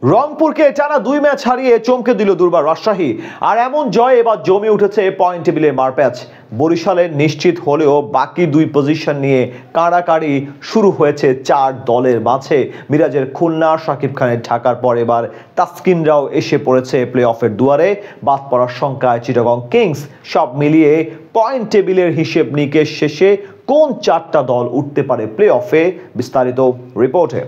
রংপুরকে টানা 2 ম্যাচ হারিয়ে চমকে দিল দুর্বার রাজশাহী। আর এমন জয় এবার জমে উঠেছে পয়েন্ট টেবিলের মারপ্যাচ। বরিশালের নিশ্চিত হলেও বাকি 2 পজিশন নিয়ে কাড়াকাড়ি শুরু হয়েছে 4 দলের মাঝে। মিরাজের খুলনা, শাকিব খানের ঢাকার পর এবার তাসকিনরাও এসে পড়েছে প্লে অফের দুয়ারে। বাদ পড়ার সংখ্যায় চিটাগং কিংস। সব মিলিয়ে পয়েন্ট টেবিলের হিসেব নিকেশ শেষে কোন 4টা দল উঠতে পারে প্লে অফে, বিস্তারিত রিপোর্টে।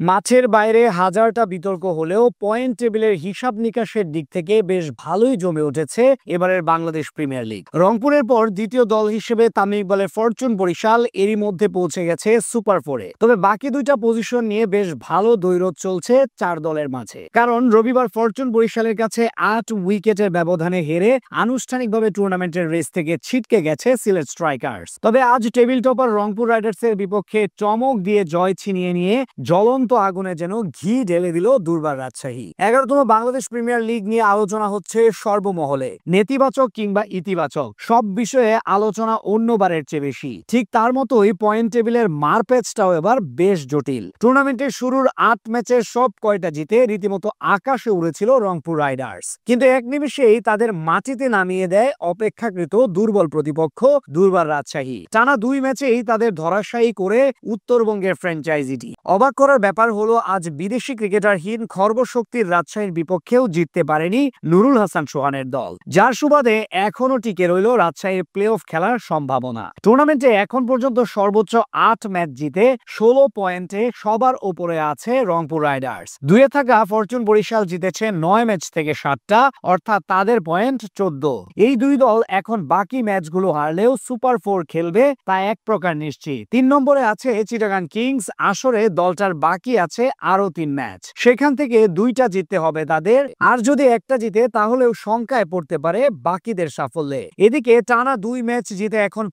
মাঠের বাইরে হাজারটা বিতর্ক হলেও পয়েন্ট টেবিলের হিসাব নিকাশের দিক থেকে বেশ ভালোই জমে উঠেছে এবারের বাংলাদেশ প্রিমিয়ার লিগ। রংপুরের পর দ্বিতীয় দল হিসেবে তামিম ইকবালের ফরচুন বরিশাল এরই মধ্যে পৌঁছে গেছে সুপার 4-এ। তবে বাকি 2টা পজিশন নিয়ে বেশ ভালো দ্বৈরথ চলছে 4 দলের মাঝে। কারণ রবিবার ফরচুন বরিশালের কাছে 8 উইকেটের ব্যবধানে হেরে আনুষ্ঠানিকভাবে টুর্নামেন্টের রেস থেকে ছিটকে গেছে সিলেট স্ট্রাইকার্স। তবে আজ টেবিল টপার রংপুর রাইডার্সের বিপক্ষে চমক দিয়ে জয় ছিনিয়ে নিয়ে জ্বলন্ত আগুনে যেন ঘি ঢেলে দিল দুর্বার রাজশাহী। 11তম বাংলাদেশ প্রিমিয়ার লিগ নিয়ে আলোচনা হচ্ছে সর্বমহলে। নেতিবাচক কিংবা ইতিবাচক সব বিষয়ে আলোচনা অন্যবারের চেয়ে বেশি। ঠিক তার মতোই পয়েন্ট টেবিলের মারপ্যাচটাও এবার বেশ জটিল। টুর্নামেন্টের শুরুর 8 ম্যাচের সব কয়টা জিতে রীতিমতো আকাশে উড়েছিল রংপুর রাইডার্স, কিন্তু এক নিমেষেই তাদের মাটিতে নামিয়ে দেয় অপেক্ষাকৃত দুর্বল প্রতিপক্ষ দুর্বার রাজশাহী। টানা 2 ম্যাচেই তাদের ধরাশায়ী করে উত্তরবঙ্গের ফ্র্যাঞ্চাইজিটি। অবাক করার ব্যাপার হলো আজ বিদেশি ক্রিকেটারহীন খর্বশক্তির রাজশাহীর বিপক্ষেও জিততে পারেনি নুরুল হাসান সোহানের দল, যার সুবাদে এখনো টিকে রইল রাজশাহীর প্লে অফ খেলার সম্ভাবনা। টুর্নামেন্টে এখন পর্যন্ত সর্বোচ্চ 8 ম্যাচ জিতে 16 পয়েন্টে সবার ওপরে আছে রংপুর রাইডার্স। 2-এ থাকা ফরচুন বরিশাল জিতেছে 9 ম্যাচ থেকে 7টা, অর্থাৎ তাদের পয়েন্ট 14। এই 2 দল এখন বাকি ম্যাচগুলো হারলেও সুপার 4 খেলবে তা এক প্রকার নিশ্চিত। 3 নম্বরে আছে চিটাগাং কিংস। আসরে দলটার বাকি আছে আরো 3 ম্যাচ, সেখান থেকে 2টা জিততে হবে তাদের। আর যদি একটা জিতে তাহলেও শঙ্কায় পড়তে পারে বাকিদের সাফল্যে। এদিকে টানা 2 ম্যাচ জিতে এখন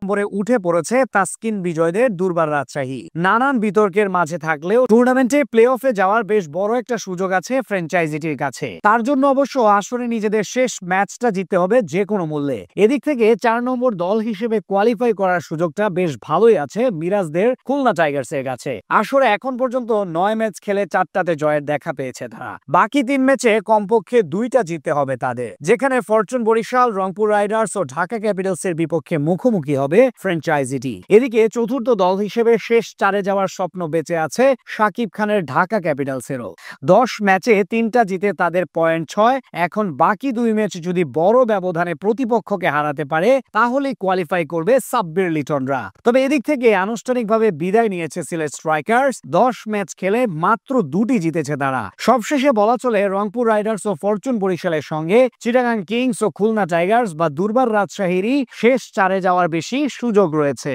নম্বরে উঠে পড়েছে তাসকিন বিজয়দের দুর্বার রাজশাহী। নানান বিতর্কের মাঝে থাকলেও টুর্নামেন্টে প্লে অফে যাওয়ার বেশ বড় একটা সুযোগ আছে ফ্র্যাঞ্চাইজিটির কাছে। তার জন্য অবশ্য আসরে নিজেদের শেষ ম্যাচটা জিততে হবে যে কোনো মূল্যে। এদিক থেকে 4 নম্বর দল হিসেবে কোয়ালিফাই করার সুযোগটা বেশ ভালোই আছে মিরাজদের খুলনা টাইগার্সের কাছে। আসরে এখন পর্যন্ত 9 ম্যাচ খেলে 4টাতে জয়ের দেখা পেয়েছে তারা। বাকি 3 ম্যাচে কমপক্ষে 2টা জিততে হবে তাদের, যেখানে ফরচুন বরিশাল, রংপুর রাইডার্স ও ঢাকা ক্যাপিটালসের বিপক্ষে মুখোমুখি হবে ফ্র্যাঞ্চাইজিটি। এদিকে চতুর্থ দল হিসেবে শেষ 4-এ যাওয়ার স্বপ্ন বেঁচে আছে শাকিব খানের ঢাকা ক্যাপিটালসেরও। 10 ম্যাচে 3টা জিতে তাদের পয়েন্ট 6। এখন বাকি 2 ম্যাচ যদি বড় ব্যবধানে প্রতিপক্ষকে হারাতে পারে তাহলেই কোয়ালিফাই করবে সাব্বির লিটনরা। তবে এদিক থেকে আনুষ্ঠানিকভাবে বিদায় নিয়েছে সিলেট স্ট্রাইকার্স। 10 ম্যাচ খেলে মাত্র 2টি জিতেছে তারা। সবশেষে বলা চলে রংপুর রাইডার্স ও ফরচুন বরিশালের সঙ্গে চিটাগাং কিংস ও খুলনা টাইগার্স বা দুর্বার রাজশাহীরই শেষ 4-এ যাওয়ার বেশি সুযোগ রয়েছে।